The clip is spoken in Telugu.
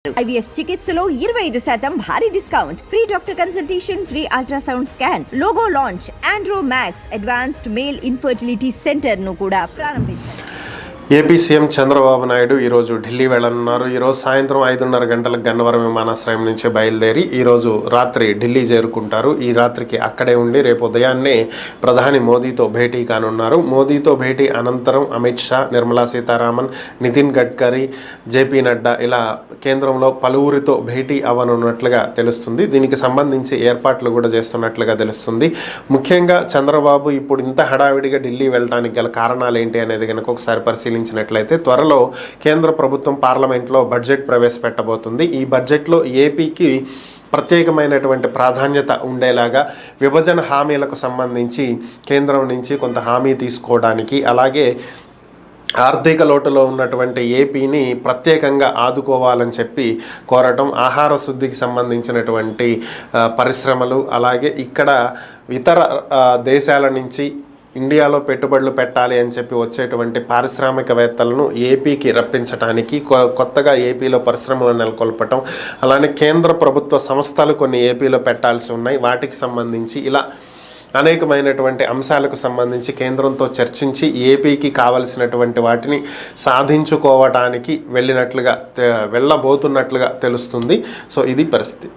IVF చికిత్సలో 25% భారీ discount, free doctor consultation, free ultrasound scan, logo launch, Andro max advanced male infertility centre ను కూడా ప్రారంభించారు. ఏపీ సీఎం చంద్రబాబు నాయుడు ఈరోజు ఢిల్లీ వెళ్ళనున్నారు. ఈరోజు సాయంత్రం 5:30 గంటలకు గన్నవరం విమానాశ్రయం నుంచి బయలుదేరి ఈరోజు రాత్రి ఢిల్లీ చేరుకుంటారు. ఈ రాత్రికి అక్కడే ఉండి రేపు ఉదయాన్నే ప్రధాని మోదీతో భేటీ కానున్నారు. మోదీతో భేటీ అనంతరం అమిత్ షా, నిర్మలా సీతారామన్, నితిన్ గడ్కరీ, జేపీ నడ్డా ఇలా కేంద్రంలో పలువురితో భేటీ అవ్వనున్నట్లుగా తెలుస్తుంది. దీనికి సంబంధించి ఏర్పాట్లు కూడా చేస్తున్నట్లుగా తెలుస్తుంది. ముఖ్యంగా చంద్రబాబు ఇప్పుడు ఇంత హడావిడిగా ఢిల్లీ వెళ్ళడానికి గల కారణాలు ఏంటి అనేది కనుక ఒకసారి పరిశీలించినట్లయితే త్వరలో కేంద్ర ప్రభుత్వం పార్లమెంట్లో బడ్జెట్ ప్రవేశపెట్టబోతుంది. ఈ బడ్జెట్లో ఏపీకి ప్రత్యేకమైనటువంటి ప్రాధాన్యత ఉండేలాగా విభజన హామీలకు సంబంధించి కేంద్రం నుంచి కొంత హామీ తీసుకోవడానికి, అలాగే ఆర్థిక లోటులో ఉన్నటువంటి ఏపీని ప్రత్యేకంగా ఆదుకోవాలని చెప్పి కోరటం, ఆహార శుద్ధికి సంబంధించినటువంటి పరిశ్రమలు, అలాగే ఇక్కడ ఇతర దేశాల నుంచి ఇండియాలో పెట్టుబడులు పెట్టాలి అని చెప్పి వచ్చేటువంటి పారిశ్రామికవేత్తలను ఏపీకి రప్పించడానికి, కొత్తగా ఏపీలో పరిశ్రమలు నెలకొల్పటం, అలానే కేంద్ర ప్రభుత్వ సంస్థలు కొన్ని ఏపీలో పెట్టాల్సి ఉన్నాయి. వాటికి సంబంధించి ఇలా అనేకమైనటువంటి అంశాలకు సంబంధించి కేంద్రంతో చర్చించి ఏపీకి కావలసినటువంటి వాటిని సాధించుకోవటానికి వెళ్ళబోతున్నట్లుగా తెలుస్తుంది. సో ఇది పరిస్థితి.